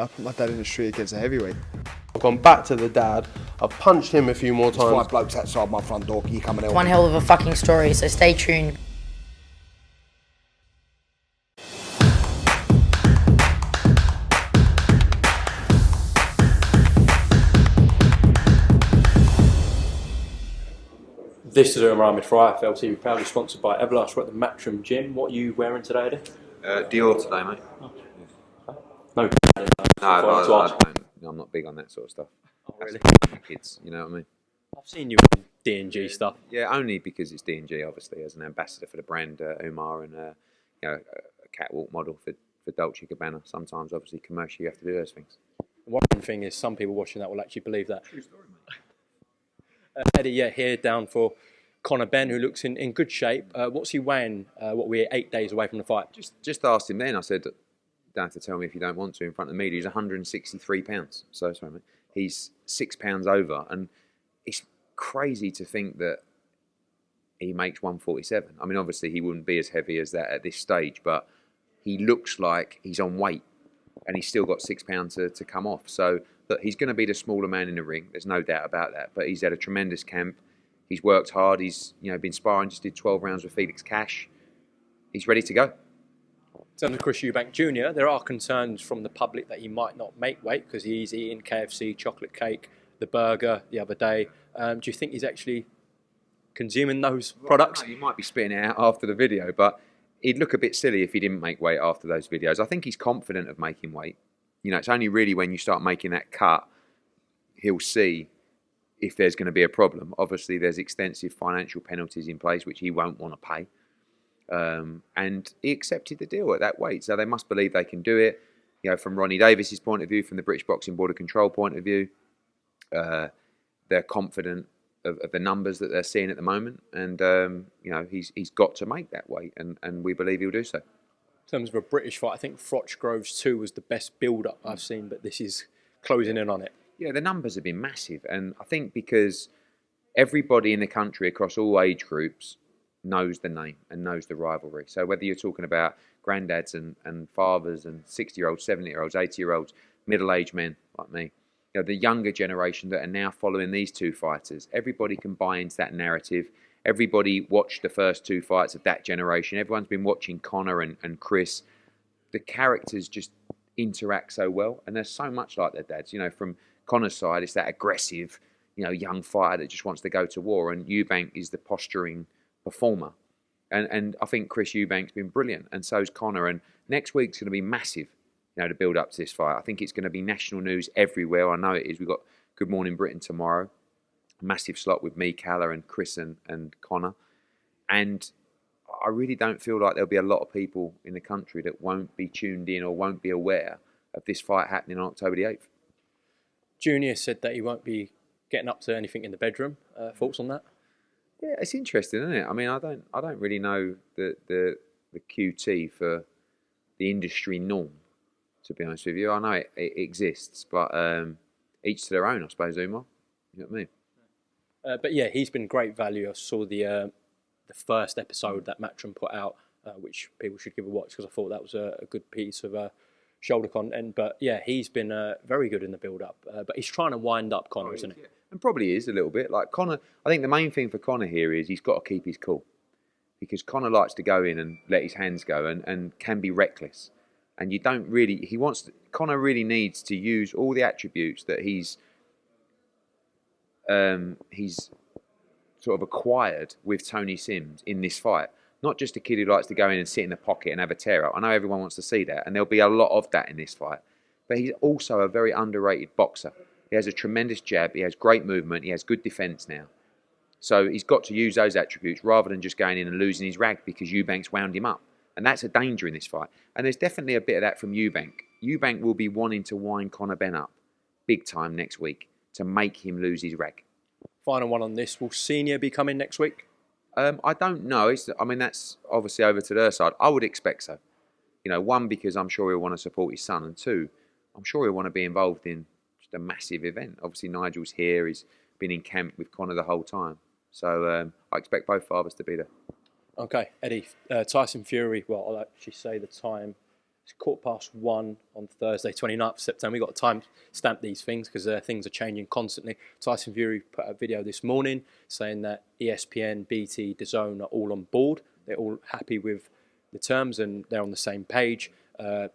I put my dad in the street against a heavyweight. I've gone back to the dad. I've punched him a few more times. 5 blokes outside my front door. Can you come and help One me? hell of a fucking story, so stay tuned. This is Ahmed for IFL TV, proudly sponsored by Everlast. We're at the Matchroom Gym. What are you wearing today, Eddie? Dior today, mate. No, I'm not big on that sort of stuff. Oh, really? Kids, you know what I mean? I've seen you in D&G stuff. Yeah, only because it's D&G, obviously, as an ambassador for the brand, Umar, and a catwalk model for Dolce & Gabbana. Sometimes, obviously, commercially, you have to do those things. One thing is, some people watching that will actually believe that. True story, mate. Eddie, here down for Conor Benn, who looks in good shape. What's he weighing? We're 8 days away from the fight. Just asked him then. I said, don't have to tell me if you don't want to in front of the media. He's 163 pounds. So, sorry, mate. He's 6 pounds over. And it's crazy to think that he makes 147. I mean, obviously, he wouldn't be as heavy as that at this stage, but he looks like he's on weight and he's still got 6 pounds to come off. So, look, he's going to be the smaller man in the ring. There's no doubt about that. But he's had a tremendous camp. He's worked hard. He's been sparring. Just did 12 rounds with Felix Cash. He's ready to go. In terms of Chris Eubank Jr., there are concerns from the public that he might not make weight because he's eating KFC, chocolate cake, the burger the other day. Do you think he's actually consuming those products? No, you might be spitting it out after the video, but he'd look a bit silly if he didn't make weight after those videos. I think he's confident of making weight. It's only really when you start making that cut, he'll see if there's going to be a problem. Obviously, there's extensive financial penalties in place, which he won't want to pay. And he accepted the deal at that weight. So they must believe they can do it. From Ronnie Davis's point of view, from the British Boxing Board of Control point of view, they're confident of the numbers that they're seeing at the moment. And, he's got to make that weight. And we believe he'll do so. In terms of a British fight, I think Froch Groves 2 was the best build-up I've seen, but this is closing in on it. Yeah, the numbers have been massive. And I think because everybody in the country across all age groups knows the name and knows the rivalry. So whether you're talking about granddads and fathers and 60-year-olds, 70-year-olds, 80-year-olds, middle-aged men like me, the younger generation that are now following these two fighters, everybody can buy into that narrative. Everybody watched the first two fights of that generation. Everyone's been watching Conor and Chris. The characters just interact so well, and they're so much like their dads. From Conor's side, it's that aggressive, young fighter that just wants to go to war, and Eubank is the posturing performer. And I think Chris Eubank's been brilliant, and so's Conor. And next week's going to be massive, to build up to this fight. I think it's going to be national news everywhere. I know it is. We've got Good Morning Britain tomorrow. Massive slot with me, Calla, and Chris and Conor. And I really don't feel like there'll be a lot of people in the country that won't be tuned in or won't be aware of this fight happening on October the 8th. Junior said that he won't be getting up to anything in the bedroom. Thoughts on that? Yeah, it's interesting, isn't it? I mean, I don't really know the QT for the industry norm, to be honest with you. I know it exists, but each to their own, I suppose, Umar. You know what I mean? But yeah, he's been great value. I saw the first episode that Matchroom put out, which people should give a watch because I thought that was a good piece of shoulder content. But yeah, he's been very good in the build-up. But he's trying to wind up Conor, isn't he? Yeah. And probably is a little bit. Like Conor, I think the main thing for Conor here is he's got to keep his cool. Because Conor likes to go in and let his hands go and can be reckless. And you don't really... Conor really needs to use all the attributes that he's sort of acquired with Tony Sims in this fight. Not just a kid who likes to go in and sit in the pocket and have a tear up. I know everyone wants to see that, and there'll be a lot of that in this fight. But he's also a very underrated boxer. He has a tremendous jab, he has great movement, he has good defence now. So he's got to use those attributes rather than just going in and losing his rag because Eubank's wound him up. And that's a danger in this fight. And there's definitely a bit of that from Eubank. Eubank will be wanting to wind Conor Benn up big time next week to make him lose his rag. Final one on this. Will Senior be coming next week? I don't know. That's obviously over to their side. I would expect so. One, because I'm sure he'll want to support his son. And two, I'm sure he'll want to be involved in just a massive event. Obviously, Nigel's here. He's been in camp with Conor the whole time. So I expect both fathers to be there. Okay, Eddie. Tyson Fury, well, I'll actually say the time It's 1:15 on Thursday, 29th of September. We've got to time stamp these things because things are changing constantly. Tyson Fury put a video this morning saying that ESPN, BT, DAZN are all on board. They're all happy with the terms and they're on the same page. In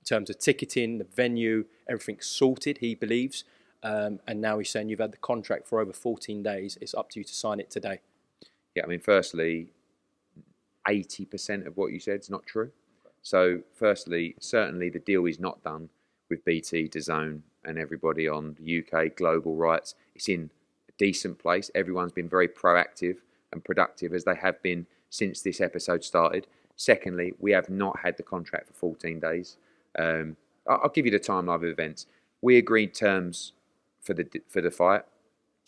terms of ticketing, the venue, everything's sorted, he believes. And now he's saying you've had the contract for over 14 days. It's up to you to sign it today. Yeah, I mean, firstly, 80% of what you said is not true. So, firstly, certainly the deal is not done with BT, DAZN and everybody on UK global rights. It's in a decent place. Everyone's been very proactive and productive as they have been since this episode started. Secondly, we have not had the contract for 14 days. I'll give you the timeline of events. We agreed terms for the fight.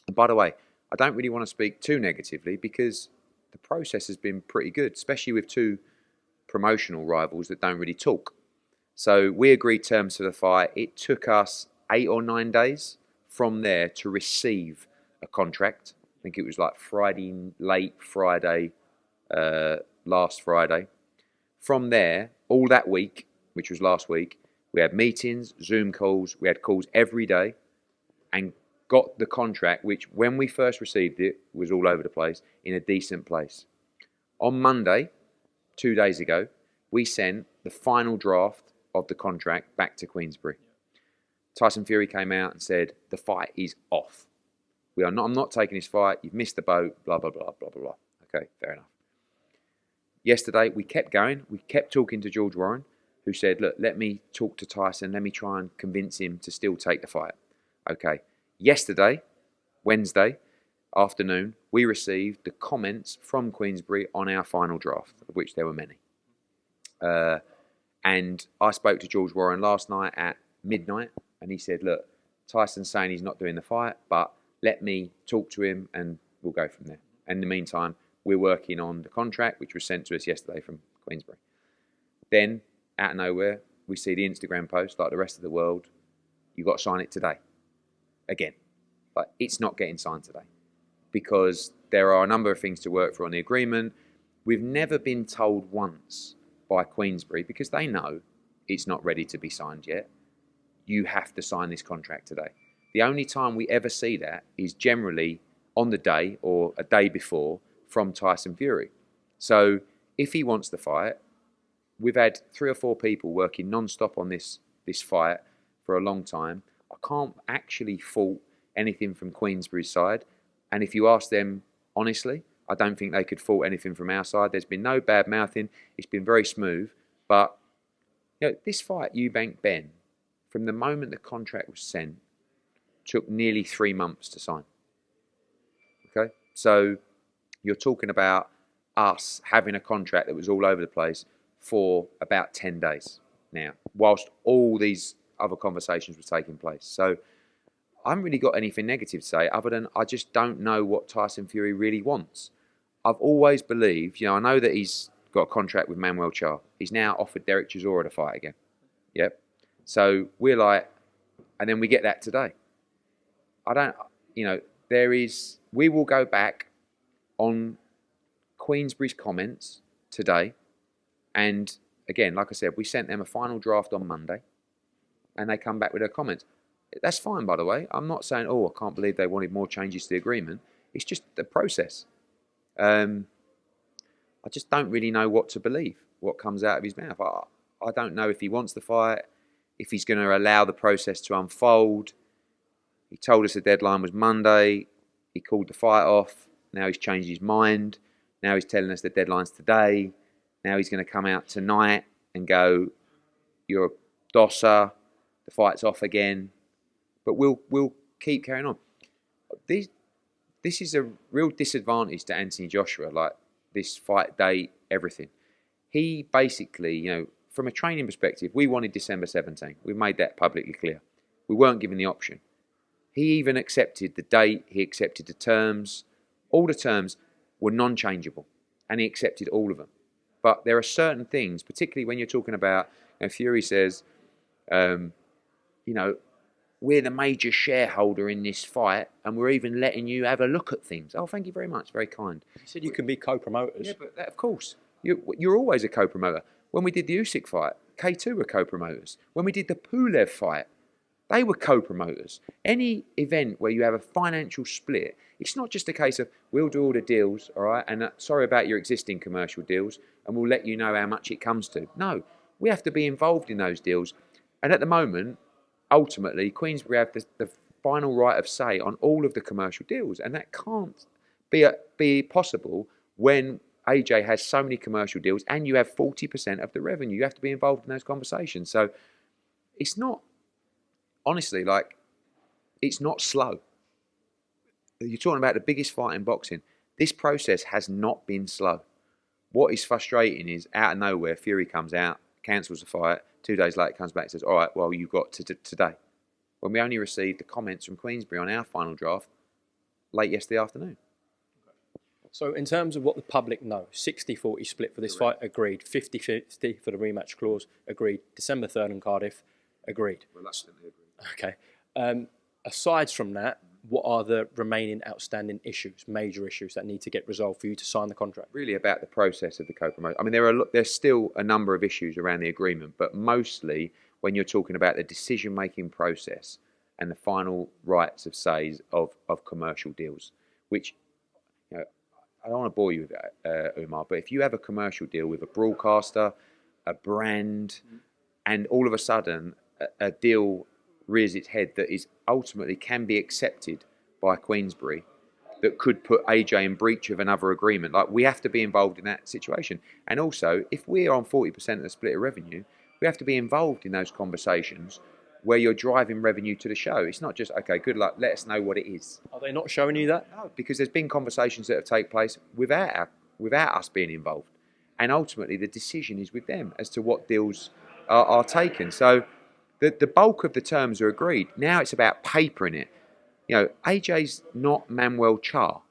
And by the way, I don't really want to speak too negatively because the process has been pretty good, especially with two promotional rivals that don't really talk. So we agreed terms for the fight. It took us 8 or 9 days from there to receive a contract. I think it was like late Friday, last Friday. From there, all that week, which was last week, we had meetings, Zoom calls, we had calls every day and got the contract, which when we first received it was all over the place, in a decent place. On Monday, 2 days ago, we sent the final draft of the contract back to Queensbury. Tyson Fury came out and said, the fight is off. I'm not taking this fight, you've missed the boat, blah, blah, blah, blah, blah, blah. Okay, fair enough. Yesterday, we kept going. We kept talking to George Warren, who said, look, let me talk to Tyson. Let me try and convince him to still take the fight. Okay. Yesterday, Wednesday afternoon, we received the comments from Queensbury on our final draft, of which there were many. And I spoke to George Warren last night at midnight, and he said, look, Tyson's saying he's not doing the fight, but let me talk to him and we'll go from there. And in the meantime, we're working on the contract, which was sent to us yesterday from Queensbury. Then, out of nowhere, we see the Instagram post, like the rest of the world, you've got to sign it today. Again, but it's not getting signed today because there are a number of things to work through on the agreement. We've never been told once by Queensbury, because they know it's not ready to be signed yet, you have to sign this contract today. The only time we ever see that is generally on the day or a day before from Tyson Fury. So if he wants the fight, we've had 3 or 4 people working non-stop on this fight for a long time. I can't actually fault anything from Queensbury's side. And if you ask them honestly, I don't think they could fault anything from our side. There's been no bad mouthing. It's been very smooth. But this fight, Eubank Benn, from the moment the contract was sent, took nearly 3 months to sign. Okay? So you're talking about us having a contract that was all over the place for about 10 days now, whilst all these other conversations were taking place. So I haven't really got anything negative to say other than I just don't know what Tyson Fury really wants. I've always believed, I know that he's got a contract with Manuel Charr. He's now offered Derek Chisora to fight again. Yep. So we're like, and then we get that today. We will go back on Queensbury's comments today. And again, like I said, we sent them a final draft on Monday and they come back with their comments. That's fine, by the way. I'm not saying, I can't believe they wanted more changes to the agreement. It's just the process. I just don't really know what to believe, what comes out of his mouth. I don't know if he wants the fight, if he's going to allow the process to unfold. He told us the deadline was Monday. He called the fight off. Now he's changed his mind. Now he's telling us the deadline's today. Now he's going to come out tonight and go, you're a dosser, the fight's off again. But we'll keep carrying on. This is a real disadvantage to Anthony Joshua, like this fight date, everything. He basically, from a training perspective, we wanted December 17. We made that publicly clear. We weren't given the option. He even accepted the date, he accepted the terms. All the terms were non-changeable, and he accepted all of them. But there are certain things, particularly when you're talking about, Fury says, we're the major shareholder in this fight, and we're even letting you have a look at things. Oh, thank you very much. Very kind. You said you can be co-promoters. Yeah, but of course. You're always a co-promoter. When we did the Usyk fight, K2 were co-promoters. When we did the Pulev fight, they were co-promoters. Any event where you have a financial split, it's not just a case of we'll do all the deals, all right, and sorry about your existing commercial deals, and we'll let you know how much it comes to. No, we have to be involved in those deals. And at the moment, ultimately, Queensberry have the final right of say on all of the commercial deals, and that can't be possible when AJ has so many commercial deals and you have 40% of the revenue. You have to be involved in those conversations. So it's not, honestly, like, it's not slow. You're talking about the biggest fight in boxing. This process has not been slow. What is frustrating is, out of nowhere, Fury comes out, cancels the fight, 2 days later comes back and says, all right, well, you've got today. When we only received the comments from Queensberry on our final draft late yesterday afternoon. So in terms of what the public know, 60-40 split for this fight, agreed. 50-50 for the rematch clause, agreed. December 3rd in Cardiff, agreed. Reluctantly agreed. Okay. Aside from that, what are the remaining outstanding issues, major issues that need to get resolved for you to sign the contract? Really about the process of the co-promotion. I mean, there's still a number of issues around the agreement, but mostly when you're talking about the decision-making process and the final rights of say of commercial deals, which, you know, I don't want to bore you with that, Umar, but if you have a commercial deal with a broadcaster, a brand, and all of a sudden a deal rears its head that is ultimately can be accepted by Queensberry, that could put AJ in breach of another agreement, like, we have to be involved in that situation. And also, if we're on 40% of the split of revenue, we have to be involved in those conversations where you're driving revenue to the show. It's not just, okay, good luck, let us know what it is. Are they not showing you that? No, because there's been conversations that have taken place without us being involved. And ultimately, the decision is with them as to what deals are taken. So the bulk of the terms are agreed. Now it's about papering it. You know, AJ's not Manuel Char.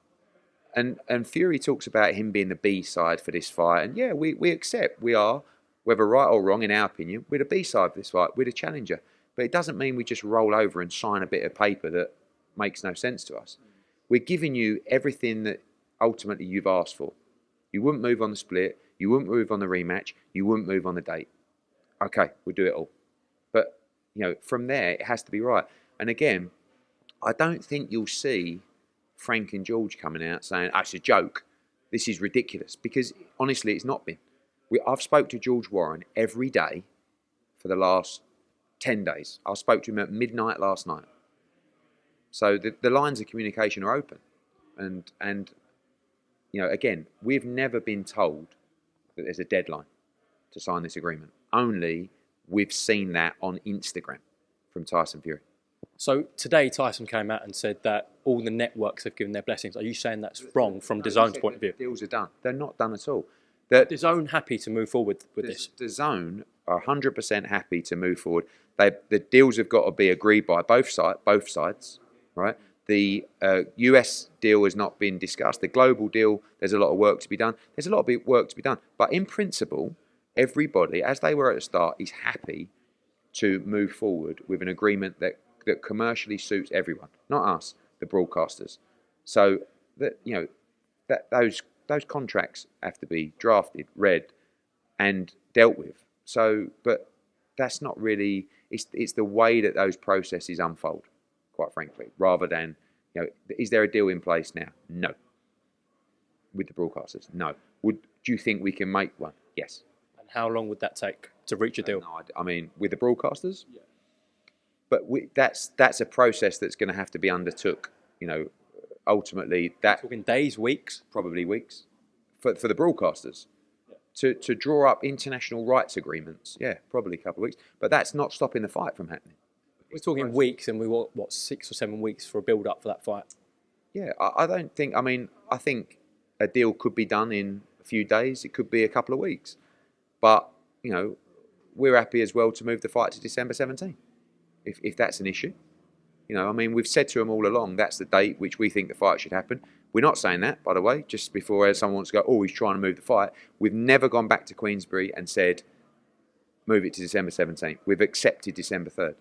And Fury talks about him being the B side for this fight. And yeah, we accept we are, whether right or wrong in our opinion, we're the B side for this fight. We're the challenger. But it doesn't mean we just roll over and sign a bit of paper that makes no sense to us. We're giving you everything that ultimately you've asked for. You wouldn't move on the split. You wouldn't move on the rematch. You wouldn't move on the date. Okay, we'll do it all. But, you know, from there, it has to be right. And again, I don't think you'll see Frank and George coming out saying, oh, it's a joke. This is ridiculous. Because, honestly, it's not been. I've spoke to George Warren every day for the last 10 days. I spoke to him at midnight last night. So the lines of communication are open. And you know, again, we've never been told that there's a deadline to sign this agreement. Only we've seen that on Instagram from Tyson Fury. So today Tyson came out and said that all the networks have given their blessings. Are you saying that's wrong from DAZN's point of view? Deals are done. They're not done at all. DAZN happy to move forward with this? DAZN are 100% happy to move forward. The deals have got to be agreed by both sides, right? The US deal has not been discussed. The global deal, there's a lot of work to be done. There's a lot of work to be done. But in principle, everybody, as they were at the start, is happy to move forward with an agreement that commercially suits everyone, not us, the broadcasters. So that, you know, that those contracts have to be drafted, read, and dealt with. So, but that's not really. It's the way that those processes unfold, quite frankly, rather than, you know, is there a deal in place now? No. With the broadcasters, no. Do you think we can make one? Yes. And how long would that take to reach a deal? No, I mean, with the broadcasters. Yeah. But that's a process that's going to have to be undertook. You know, ultimately that. Talking days, weeks, probably weeks, for the broadcasters. To draw up international rights agreements, yeah, probably a couple of weeks. But that's not stopping the fight from happening. We're talking weeks, and we want, 6 or 7 weeks for a build-up for that fight? Yeah, I don't think, I think a deal could be done in a few days. It could be a couple of weeks. But, you know, we're happy as well to move the fight to December 17th, if that's an issue. You know, I mean, we've said to them all along, that's the date which we think the fight should happen. We're not saying that, by the way, just before someone wants to go, oh, he's trying to move the fight. We've never gone back to Queensberry and said, move it to December 17th. We've accepted December 3rd.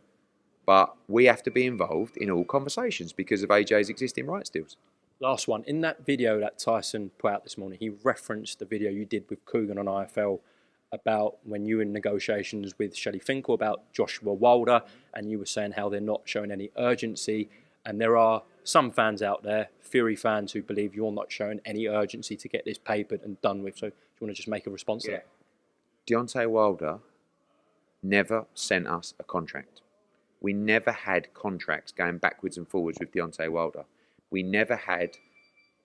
But we have to be involved in all conversations because of AJ's existing rights deals. Last one. In that video that Tyson put out this morning, he referenced the video you did with Coogan on IFL about when you were in negotiations with Shelley Finkel about Joshua Wilder, and you were saying how they're not showing any urgency. And there are some fans out there, Fury fans, who believe you're not showing any urgency to get this papered and done with. So do you want to just make a response to that? Deontay Wilder never sent us a contract. We never had contracts going backwards and forwards with Deontay Wilder. We never had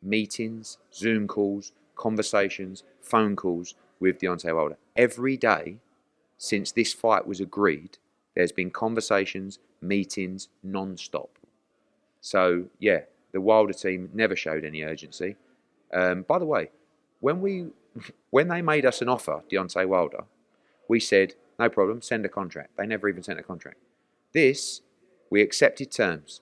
meetings, Zoom calls, conversations, phone calls with Deontay Wilder. Every day since this fight was agreed, there's been conversations, meetings, non-stop. So, yeah, the Wilder team never showed any urgency. By the way, when they made us an offer, Deontay Wilder, we said, no problem, send a contract. They never even sent a contract. This, we accepted terms.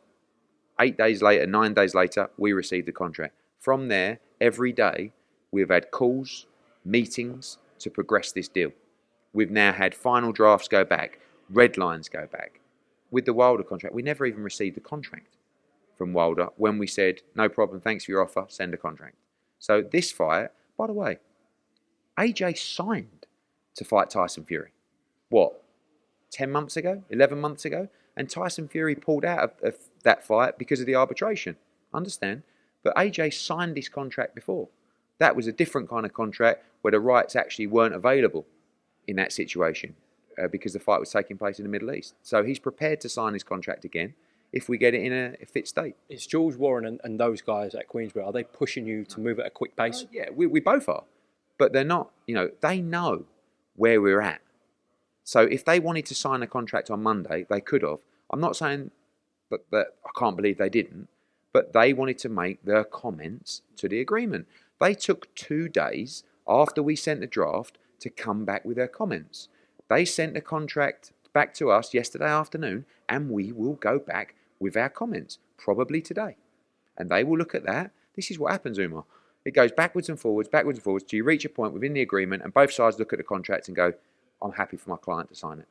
8 days later, 9 days later, we received the contract. From there, every day, we've had calls, meetings to progress this deal. We've now had final drafts go back, red lines go back. With the Wilder contract, we never even received the contract from Wilder when we said, no problem, thanks for your offer, send a contract. So this fight, by the way, AJ signed to fight Tyson Fury. What, 10 months ago, 11 months ago? And Tyson Fury pulled out of that fight because of the arbitration. Understand? But AJ signed this contract before. That was a different kind of contract where the rights actually weren't available in that situation because the fight was taking place in the Middle East. So he's prepared to sign his contract again if we get it in a fit state. Is George Warren and those guys at Queensborough, are they pushing you to move at a quick pace? Yeah, we both are. But they're not, they know where we're at. So if they wanted to sign a contract on Monday, they could have. I'm not saying that I can't believe they didn't, but they wanted to make their comments to the agreement. They took 2 days after we sent the draft to come back with their comments. They sent the contract back to us yesterday afternoon, and we will go back with our comments, probably today. And they will look at that. This is what happens, Umar. It goes backwards and forwards, till you reach a point within the agreement, and both sides look at the contract and go, I'm happy for my client to sign it.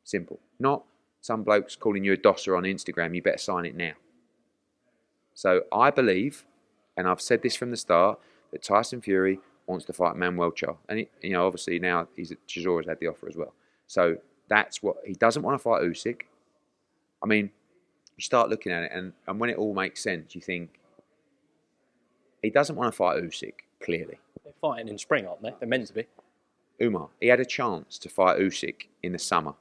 Simple. Not some blokes calling you a dosser on Instagram, you better sign it now. So I believe, and I've said this from the start, that Tyson Fury wants to fight Manuel Charr. And, obviously now Chisora's had the offer as well. So that's what, he doesn't want to fight Usyk. I mean, you start looking at it, and when it all makes sense, you think, he doesn't want to fight Usyk, clearly. They're fighting in spring, aren't they? They're meant to be. Umar, he had a chance to fight Usyk in the summer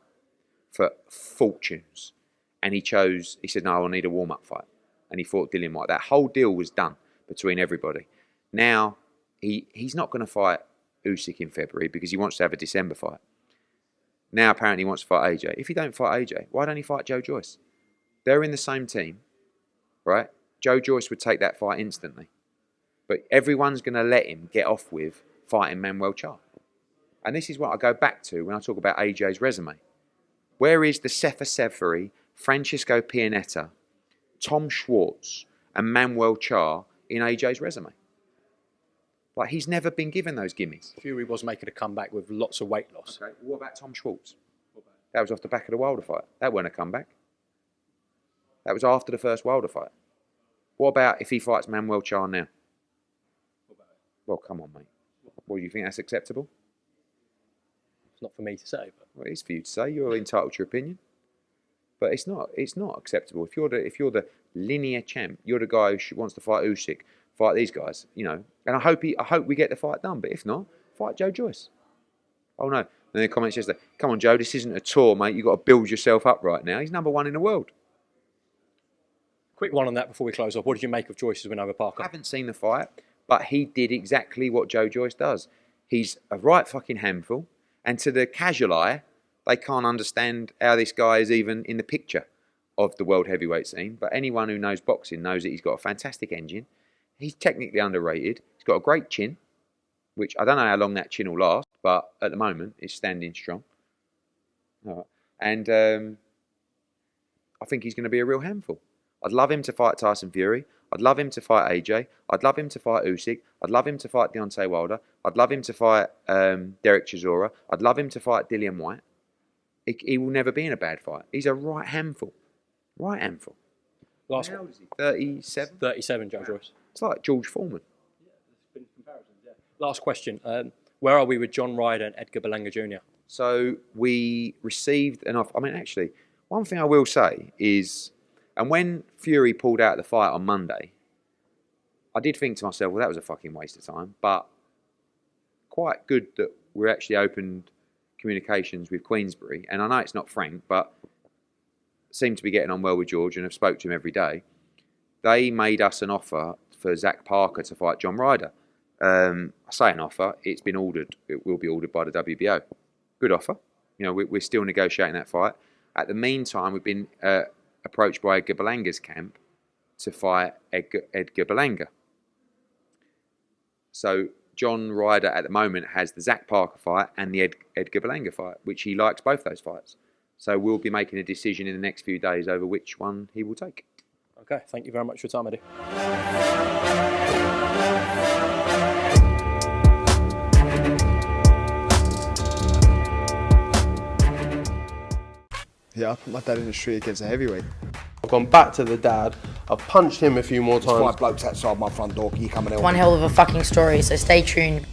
for fortunes. And he said, no, I need a warm-up fight. And he fought Dillian Whyte. That whole deal was done between everybody. Now, he's not going to fight Usyk in February because he wants to have a December fight. Now, apparently, he wants to fight AJ. If he don't fight AJ, why don't he fight Joe Joyce? They're in the same team, right? Joe Joyce would take that fight instantly. But everyone's going to let him get off with fighting Manuel Charr. And this is what I go back to when I talk about AJ's resume. Where is the Sefer Severi, Francisco Pianetta, Tom Schwartz, and Manuel Charr in AJ's resume? Like, he's never been given those gimmies. Fury was making a comeback with lots of weight loss. Okay, what about Tom Schwartz? That was off the back of the Wilder fight. That wasn't a comeback. That was after the first Wilder fight. What about if he fights Manuel Charr now? Well, come on, mate. Well, do you think that's acceptable? It's not for me to say, but Well, it is for you to say. You're entitled to your opinion. But it's not acceptable. If you're the linear champ, you're the guy who wants to fight Usyk, fight these guys, And I hope we get the fight done. But if not, fight Joe Joyce. Oh no! And then the comments yesterday, come on, Joe, this isn't a tour, mate. You've got to build yourself up right now. He's number 1 in the world. quick one on that before we close off. What did you make of Joyce's win over Parker? I haven't seen the fight, but he did exactly what Joe Joyce does. He's a right fucking handful. And to the casual eye, they can't understand how this guy is even in the picture of the world heavyweight scene. But anyone who knows boxing knows that he's got a fantastic engine. He's technically underrated. He's got a great chin, which I don't know how long that chin will last, but at the moment, it's standing strong. All right. And I think he's going to be a real handful. I'd love him to fight Tyson Fury. I'd love him to fight AJ. I'd love him to fight Usyk. I'd love him to fight Deontay Wilder. I'd love him to fight Derek Chisora. I'd love him to fight Dillian Whyte. He will never be in a bad fight. He's a right handful. Right handful. Last How one. old is he? 37? 37, Joe Joyce. It's like George Foreman. Last question. where are we with John Ryder and Edgar Berlanga Jr.? So we received an offer. I mean, actually, one thing I will say is, and when Fury pulled out the fight on Monday, I did think to myself, well, that was a fucking waste of time. But quite good that we're actually opened communications with Queensberry. And I know it's not frank, but seem to be getting on well with George and have spoke to him every day. They made us an offer for Zach Parker to fight John Ryder. I say an offer, it's been ordered. It will be ordered by the WBO. Good offer. You know, we're still negotiating that fight. At the meantime, we've been approached by Edgar Berlanga's camp to fight Edgar Berlanga. So John Ryder at the moment has the Zach Parker fight and the Edgar Berlanga fight, which he likes both those fights. So we'll be making a decision in the next few days over which one he will take. Okay, thank you very much for your time, Eddie. Yeah, I put my dad in the street against a heavyweight. I've gone back to the dad. I've punched him a few more There's times. 5 blokes outside my front door. Can you come and help One me? hell of a fucking story, so stay tuned.